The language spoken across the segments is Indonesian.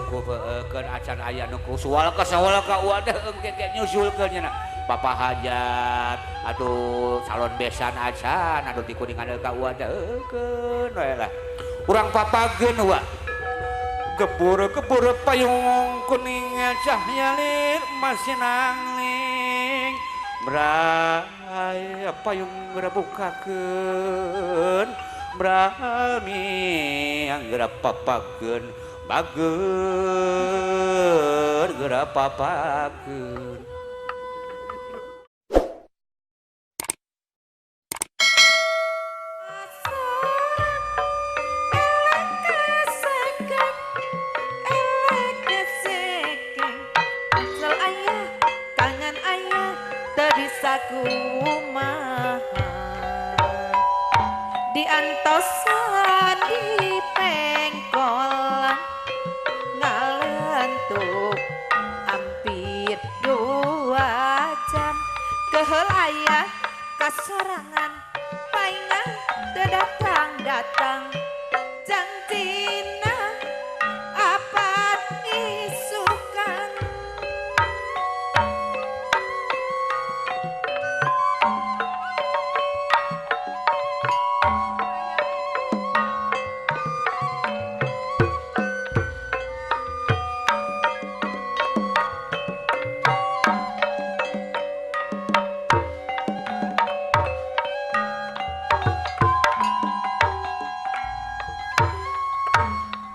nukukeun acan aya nuku sual ka wadah engke nyusulkeun nya papa hajat atuh calon besan acan atuh di kuningan ka wadah keun we lah urang papageun wa gebur payung kuning cahya lir masih nangling bray payung bukakeun brami anggera papakeun bageun geura papakeun kumaha diantosan di pengkolan ngalentuk hampir 2 jam keheul aya kasorangan paingan teu datang jantina apa isukan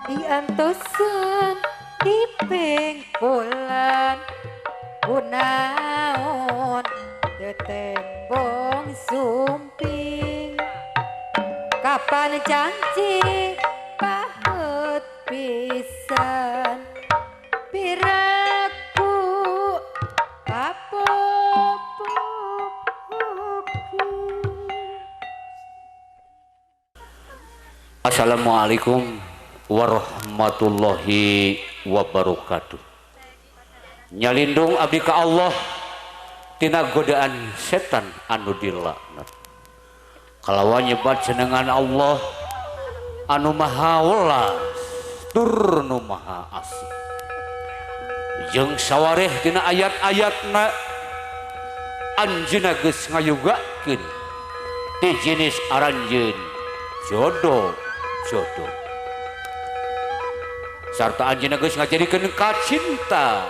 diantosan di pengkolan kunaon tetembong sumping kapan janji pahet pisan piraku Assalamualaikum warahmatullahi wabarakatuh. Nyalindung abdi ka Allah tina godaan setan anu dilaknat. Kalawan nyebat jenengan Allah anu maha welas tur nu maha asih. Jeung sawareh tina ayat-ayatna anjeunna geus ngayugakeun ti jenis aranjeun jodoh sarta anjeunna geus ngajadikeun kacinta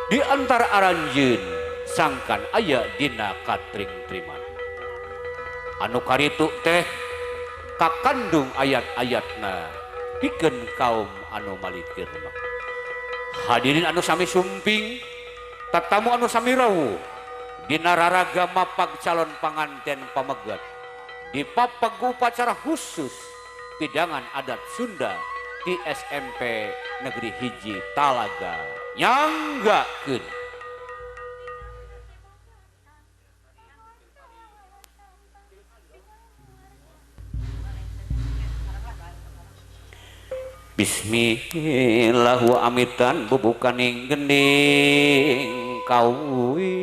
di antara aranjeun sangkan aya dina katring-triman anu karitu teh kakandung ayat-ayatna pikeun kaum anu malikir mah hadirin anu sami sumping tatamu anu sami rawuh dina raraga mapag calon panganten pamegat dipapag upacara khusus pidangan adat Sunda di SMP Negeri Hiji Talaga nyanggakeun Bismillah wa amitan bubukaning gending kauwi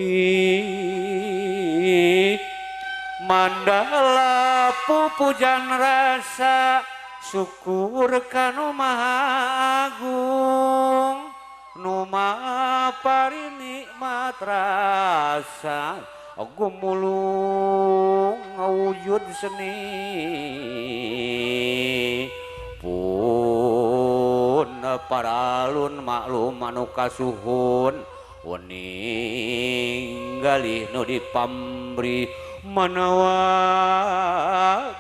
mandala pupujan rasa syukur kanu maha agung nu mapari nikmat rasa gumulung ngawujud seni pun paralun maklum anu kasuhun wening galih nu dipambri manawa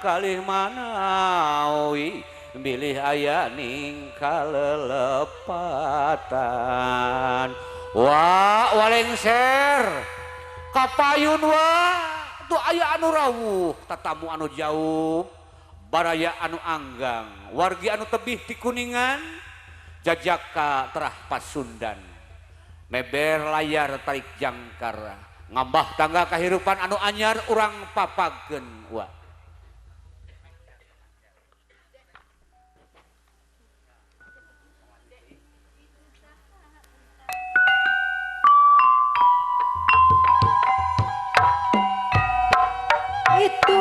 kalih manawi bilih aya ning kalelepatan wa walengser kapayun wa tu aya anu rawuh tatamu anu jauh baraya anu anggang wargi anu tebih ti Kuningan jajaka terah Pasundan meber layar tarik jangkar ngambah tangga kehidupan anu anyar urang papageun wa itu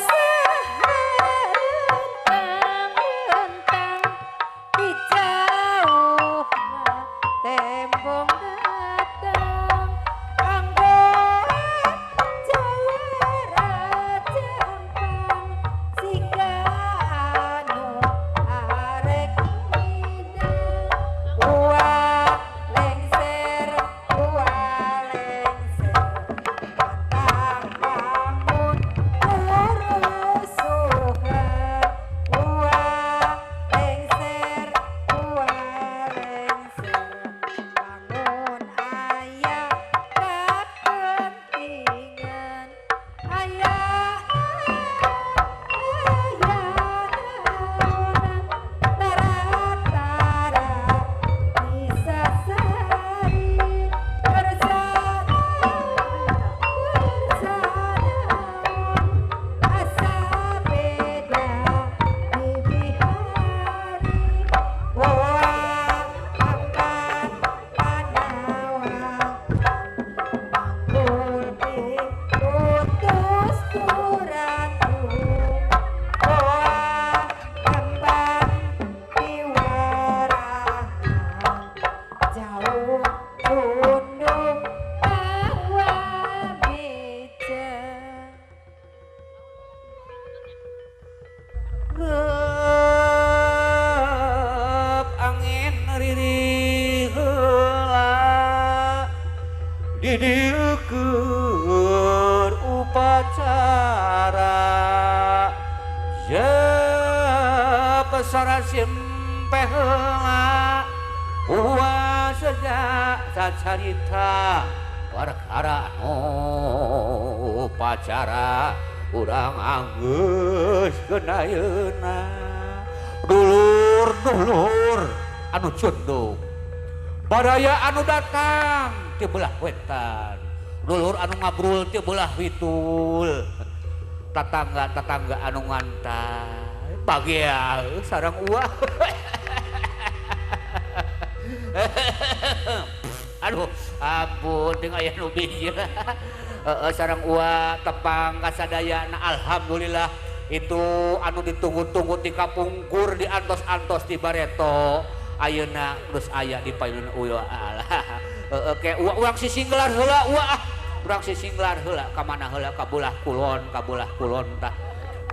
sehentang-hentang di jauh pikeun upacara ya pesara simpeh heula uas saja sacarita perkara anu upacara urang anggeus kenayeuna dulur-dulur anu cundung badaya anu datang ti belah wetan dulur anu ngabrul ti belah witul tatangga-tatangga anu ngantai bagia sareng uah aduh ampun ting aya nu bijil sareng uah tepang kasadayana alhamdulillah itu anu ditunggu-tunggu di kapungkur di antos-antos di bareto ayeuna terus aya di payun uyo alah ke urang sisinglar heula urang sisinglar heula ka mana heula ka bulah kulon tah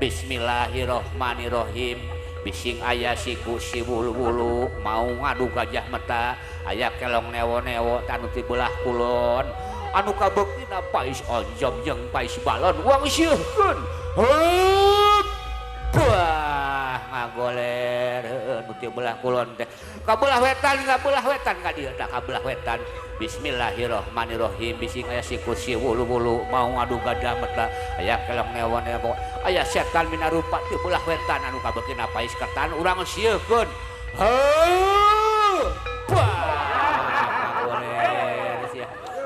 bismillahirrahmanirrahim bising aya siku si bulu-bulu mau ngadu gajah mata aya kelong newo-newo anu ti belah kulon anu kabuktina pais onjom jeung pais balon uang sieun wah ngagoler anu ti belah kulon teh ka belah wetan ka dieu tah ka belah wetan bismillahirrahmanirrahim bising aya siku si bulu-bulu mau ngadu gajah mata aya kelong newo-newo aya setan minarupa ti belah wetan anu kabuktina pais ketan urang sieun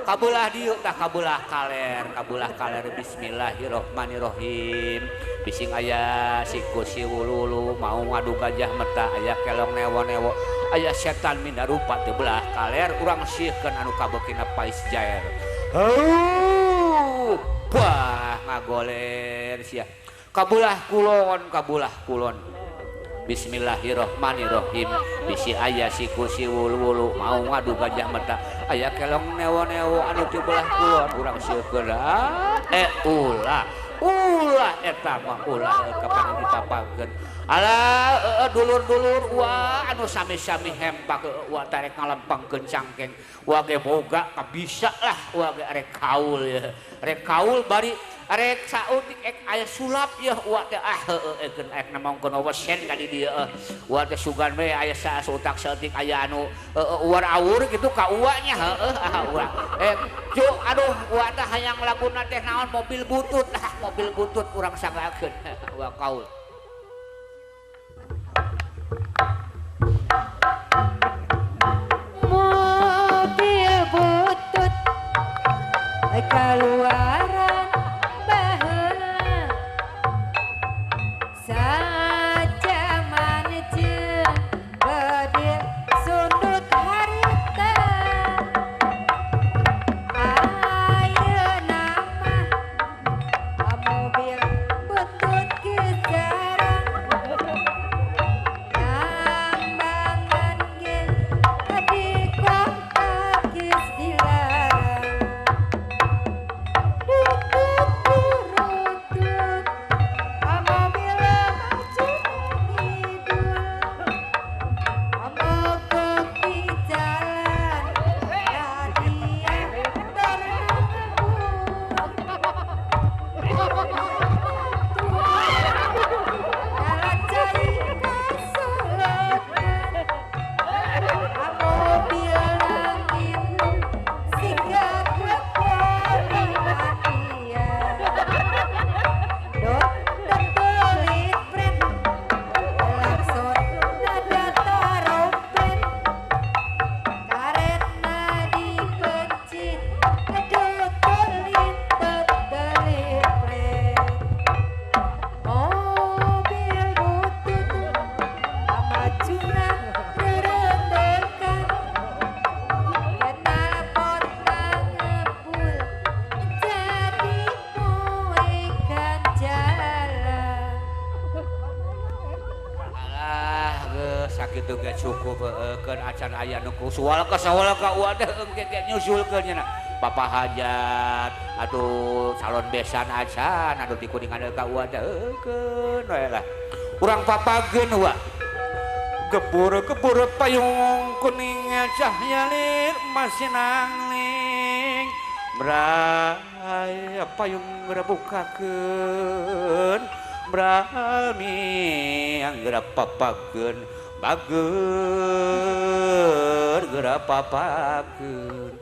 kabulah diuk tah kabulah kaler bismillahirrahmanirrahim bising aya siku si wululu mau ngadu gajah mata aya kelong newo-newo aya setan minarupa teu belah kaler urang sieun anu kabukina pais jaer wah ngagoler sia kabulah kulon bismillahirrahmanirrahim bisi aya siku si wulu-wulu mau ngadu gajah mata aya kelong newo-newo anu ti belah kulon urang sieun ulah eta mah ulah kapan dipapangkeun alah dulur-dulur wah anu sami-sami hempak wah tarek ngalempengkeun cangkeng wah ge boga kabisa lah wah ge arek kaul bari arek sautik ek aya sulap ya wah teh eukeun ek namongkeun wesen ka di dieu wah teh sugan we aya sautak saeutik aya anu uwar-awur kitu ka uwanya ulah cuk aduh wah teh hayang laguna teh naon mobil butut urang sanggakeun wah kaul mobil butut keluaran baheula sajaman jeung bedil sundut harita ayeuna mah mobil butut geus jarang nambangan ge di kota geus dilarang sakitu ge cukup keun acan aya nu kusual ka wadah engke nyusulkeun nya papa hajat aduh calon besan acan aduh dikuningan ka wadah keun we lah urang papageun wa gebur payung kuning cahya lir masih nangling Bray payung bukakeun brami anggera papakeun bager geura papakeun.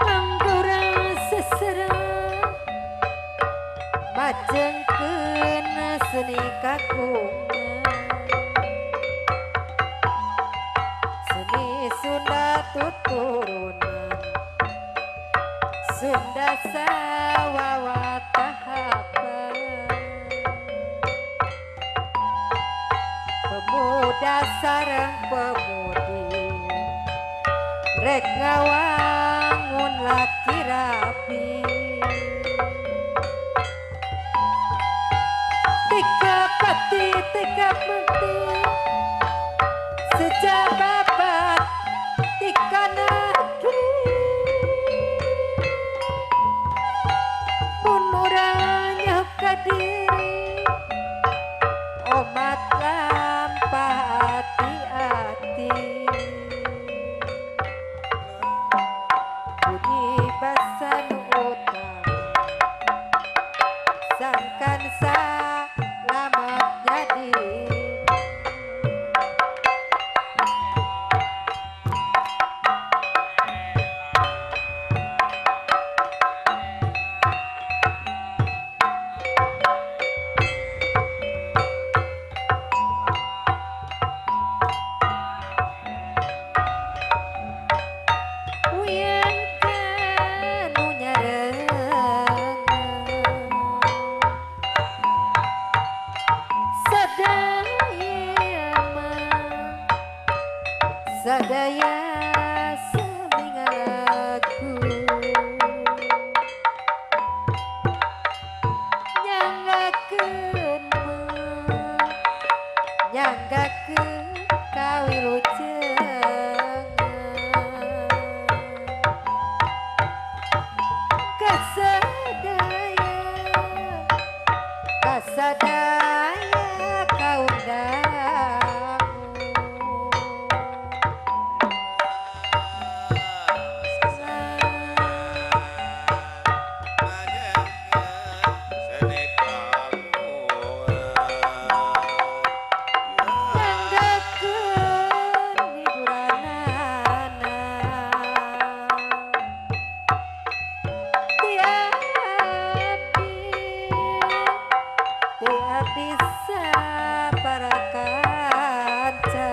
Anggora sesera majengkeun seni kagungan seni Sunda tuturunan Sunda sawawa tahapan pemuda sareng pemudi rek ngawangun laki rapi tiga pati tiga menti sejababat tiga negeri mun urang nyeup ka diri omat lampah hati-hati bunyi basa nu utang sangkan salamat jadi uyan kanu nyarengan sadaya mah sadaya samingaku nyanggakeun mah nyanggakeun kawilujengan kasadaya kasadaya kaundangu nyanggakeun hiburanana tiap bisa para kaca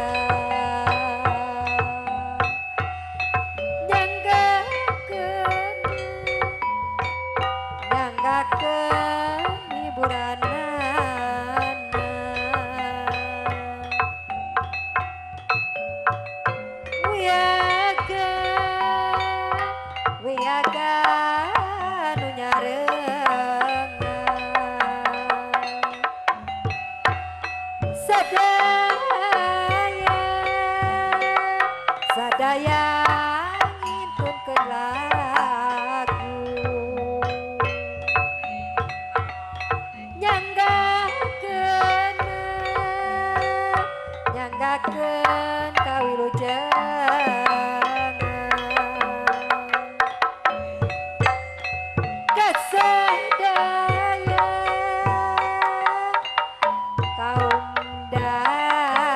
nyanggakeun hiburanana wiyaga wiyaga nu nyarengan sadaya sadaya ngintungkeun lagu nyanggakeun nyanggakeun kawilujengan kasadaya kaum dangu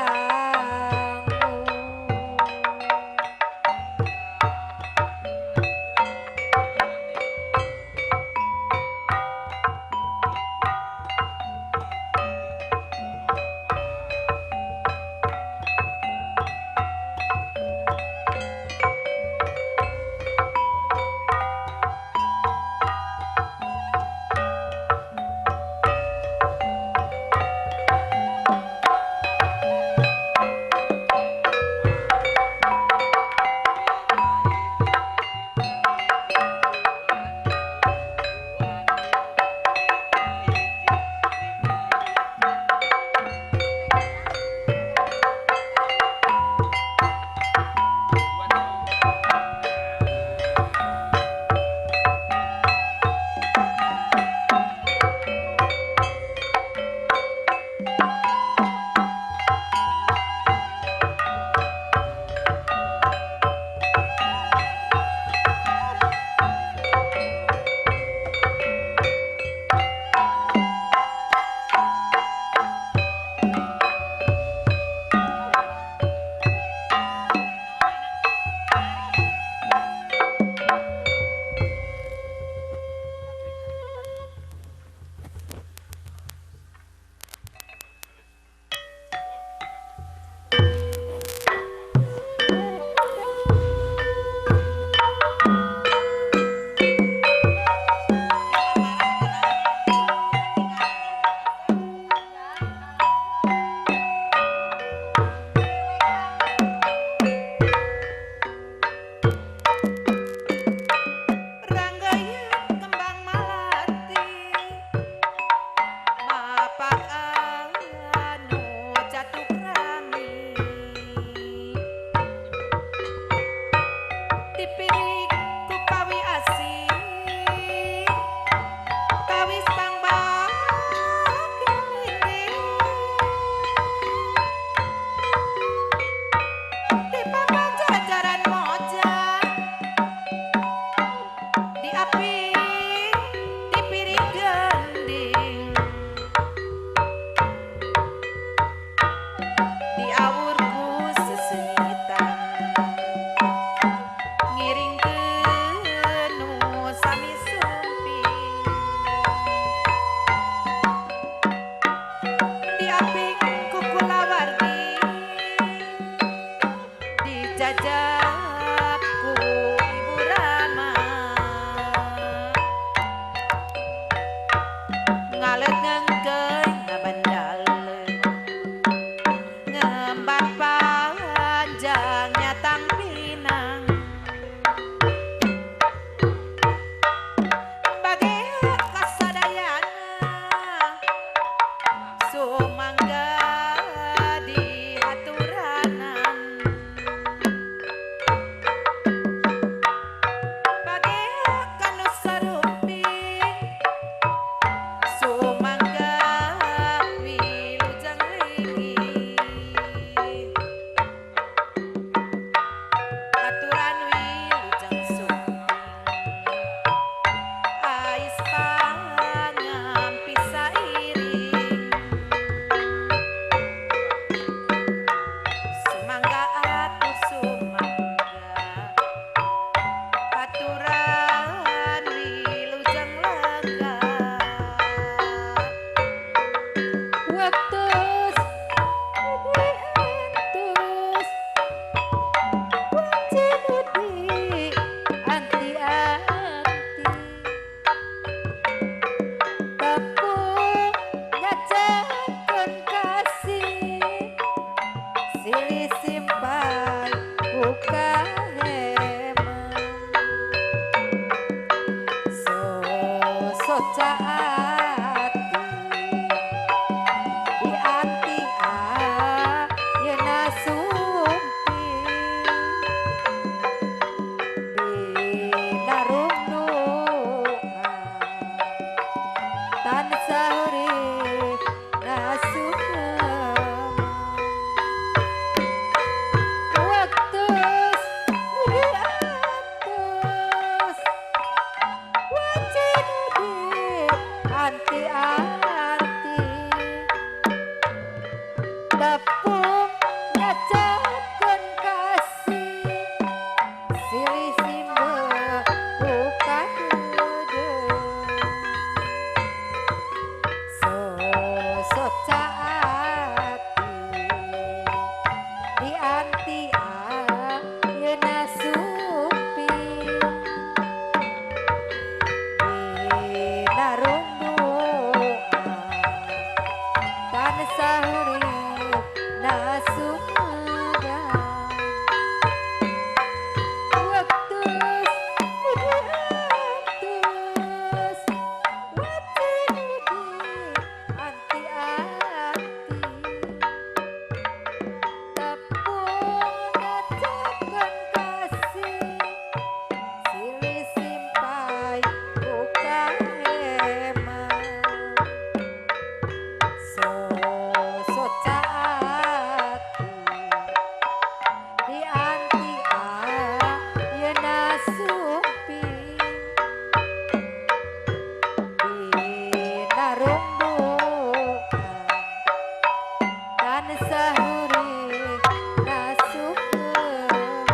tepung ngajakeun kasih silih simbe buka deudeuh sosok caati di anti ayeuna supi dina runduan tansah urip nasumedang waktus waktus anti-anti tepung ngajakeun kasih silih simpai buka hemat sosok caati di anti ayeuna supi dina runduan tansah urip nasumedang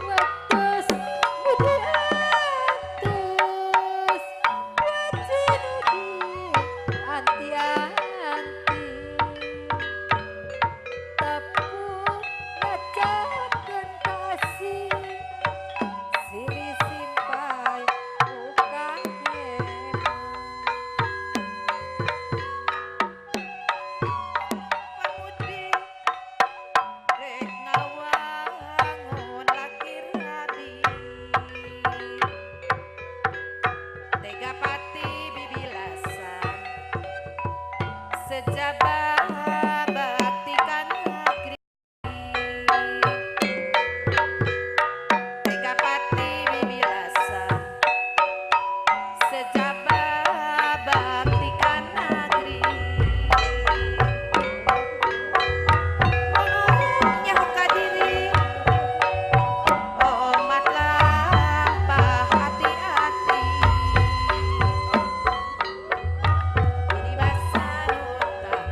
waktus atus wajin anti-anti tepung ngajakeun kasih silih simpai buka hemat Pamudi rek ngawangun lakir hadi tega pati bibilasan sejabah batikan negeri tega pati bibilasan sejabah batikan negeri nyaho ka diri omat lampah hati-hati ini basan utang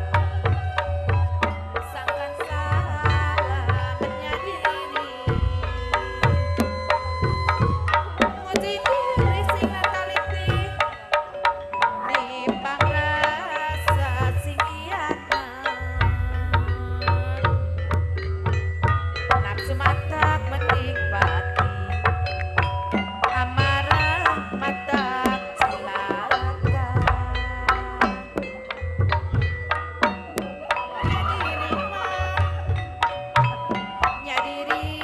sangkan salah menyadiri muji diri sing taliti di pangrasa sing iyanan nafsu matak menikmati amarah matak cilaka nyadiri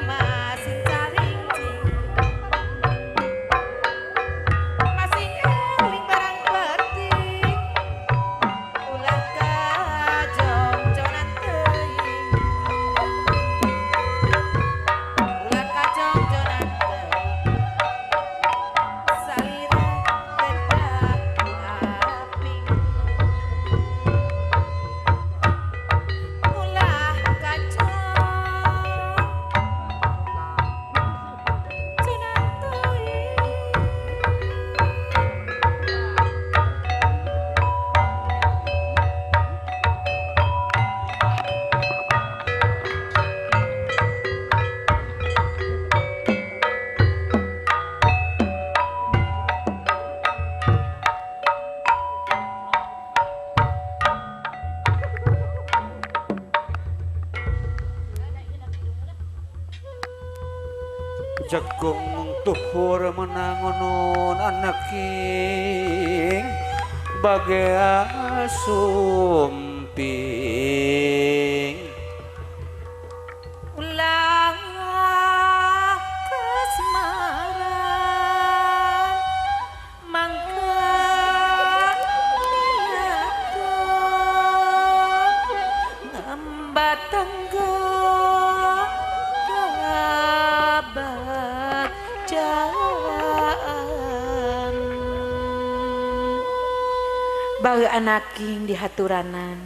masih caringcing masih ngeling barang penting ulah kajongjonan teuing ulah kajongjonan teuing salira kedah aping ulah kajongjonan teuing jagung tuhur menangonun anak king bagea sumping ulah kasmaran mangka niaton ngembat tenggong kabacaan baheula anak king dihaturanan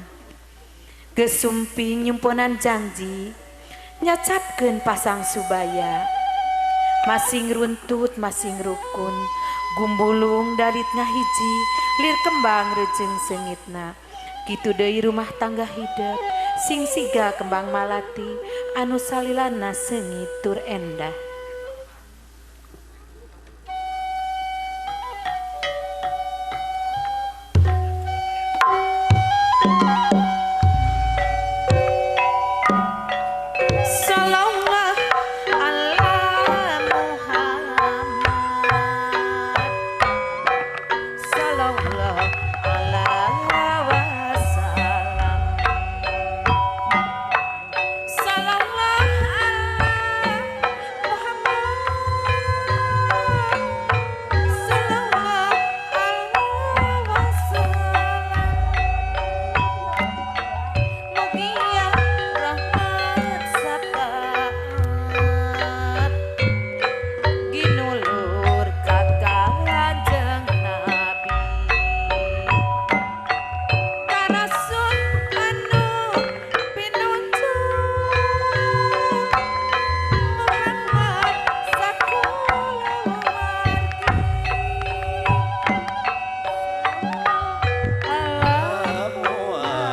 gesumping nyumponan janji nyacapkeun pasang subaya masing runtut masing rukun gumbulung dalit ngahiji lir kembang rejeng sengitna Kitu deui rumah tangga hidup sing siga kembang malati anu salilana seungit tur endah. Sallallahu ala Muhammad, sallallahu ala wasallam, sallallahu ala Muhammad, sallallahu ala wasallam. Mugia rahmat sapaat ginulur ka Kanjeng Nabi, ka Rasul anu pinunjul Muhammad sakula wargi.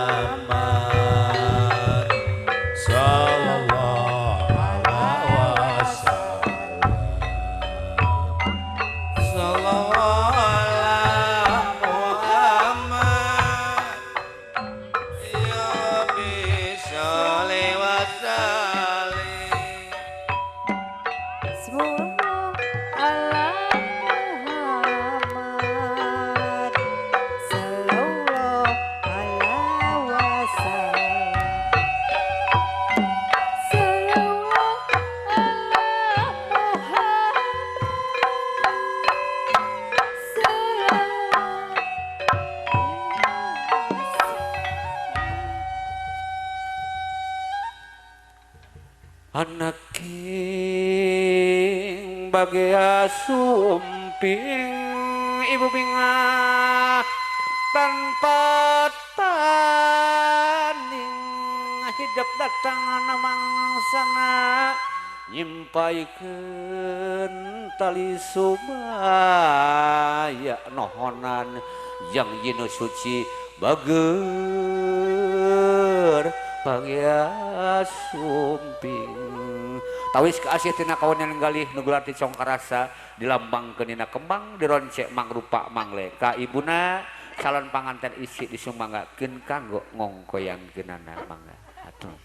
Muhammad sallallahu alaihi wasallam. Sallallahu ala Muhammad ya bisalli wa sallim. Sallallahu ala Muhammad, sallallahu ala wasallam, sallallahu ala Anak king bagea sumping ibu bingah tanpa tanding hidup datang namangsana nyimpaikeun tali subaya nohonan yang yinu suci bager bagea sumping tawis keasih tina kawan yang galih nugular ti congkarasa dilambangkeun dina kembang dironcek mangrupa mangle ka ibuna calon panganten isi disumanggakeun kanggo ngongkoyangkeunana mangga atuh.